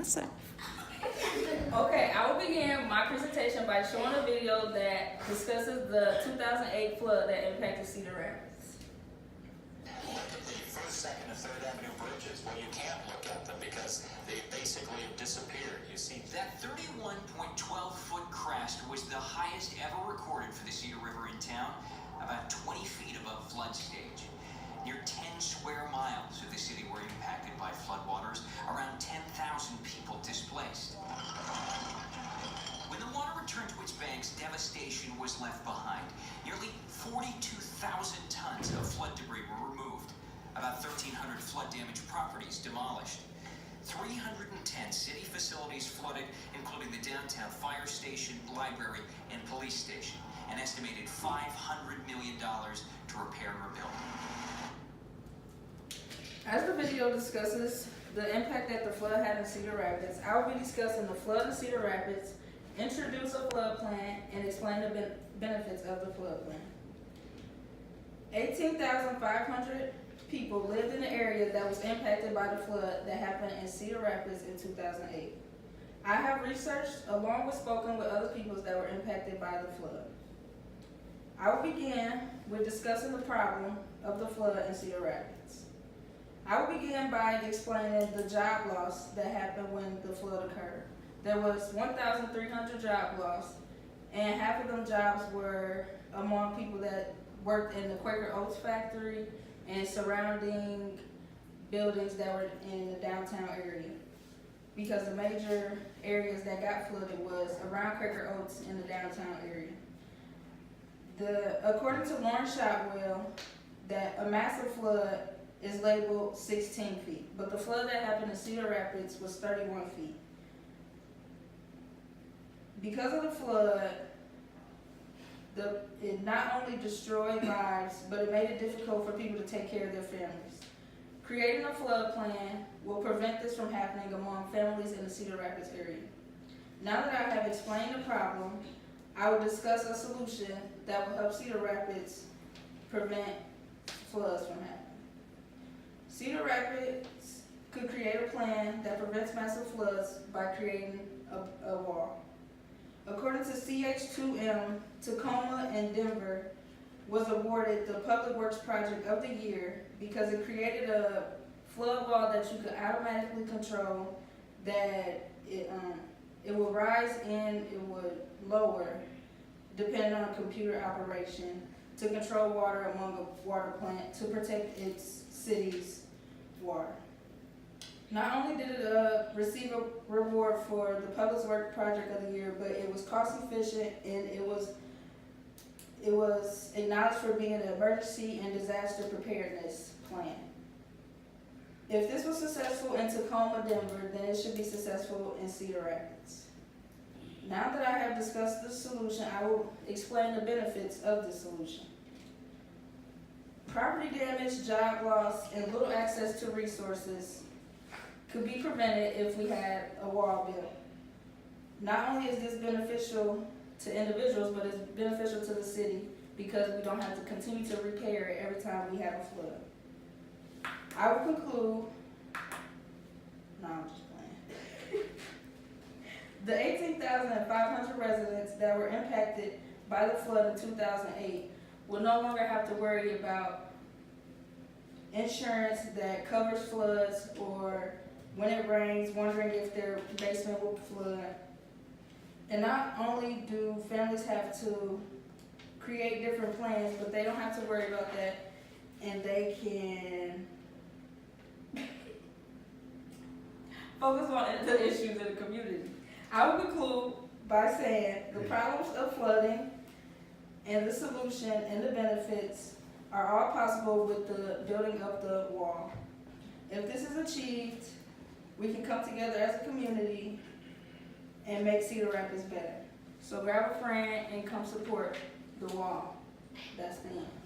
myself. Okay, I will begin my presentation by showing a video that discusses the 2008 flood that impacted Cedar Rapids. Look at the First, Second, and Third Avenue bridges. Well, you can't look at them because they basically have disappeared. You see, That 31.12-foot crest was the highest ever recorded for the Cedar River in town, about 20 feet above flood stage. Near 10 square miles of the city were impacted by floodwaters, around 10,000 people displaced. When the water returned to its banks, devastation was left behind. Nearly 42,000 tons of flood debris were removed, about 1,300 flood-damaged properties demolished. 310 city facilities flooded, including the downtown fire station, library, and police station. An estimated $500 million to repair and rebuild. As the video discusses the impact that the flood had in Cedar Rapids, I will be discussing the flood in Cedar Rapids, introduce a flood plan, and explain the benefits of the flood plan. 18,500 people lived in the area that was impacted by the flood that happened in Cedar Rapids in 2008. I have researched along with spoken with other peoples that were impacted by the flood. I will begin with discussing the problem of the flood in Cedar Rapids. I will begin by explaining the job loss that happened when the flood occurred. There was 1,300 job loss, and half of them jobs were among people that worked in the Quaker Oats factory and surrounding buildings that were in the downtown area. Because the major areas that got flooded was around Quaker Oats in the downtown area. According to Lauren Shotwell, that a massive flood is labeled 16 feet, but the flood that happened in Cedar Rapids was 31 feet. Because of the flood, it not only destroyed lives, but it made it difficult for people to take care of their families. Creating a flood plan will prevent this from happening among families in the Cedar Rapids area. Now that I have explained the problem, I will discuss a solution that will help Cedar Rapids prevent floods from happening. Cedar Rapids could create a plan that prevents massive floods by creating a wall. According to CH2M, Tacoma and Denver was awarded the Public Works Project of the Year because it created a flood wall that you could automatically control, that it will rise and it would lower depending on computer operation to control water among a water plant to protect its city's water. Not only did it receive a reward for the Public Works Project of the Year, but it was cost efficient and it was acknowledged for being an emergency and disaster preparedness plan. If this was successful in Tacoma, Denver, then it should be successful in Cedar Rapids. Now that I have discussed the solution, I will explain the benefits of the solution. Property damage, job loss, and little access to resources could be prevented if we had a wall built. Not only is this beneficial to individuals, but it's beneficial to the city because we don't have to continue to repair it every time we have a flood. I will conclude, no, I'm just playing. The 18,500 residents that were impacted by the flood in 2008 will no longer have to worry about insurance that covers floods or when it rains, wondering if their basement will flood. And not only do families have to create different plans, but they don't have to worry about that, and they can focus on the issues in the community. I will conclude by saying the problems of flooding and the solution and the benefits are all possible with the building of the wall. If this is achieved, we can come together as a community and make Cedar Rapids better. So grab a friend and come support the wall. That's the end.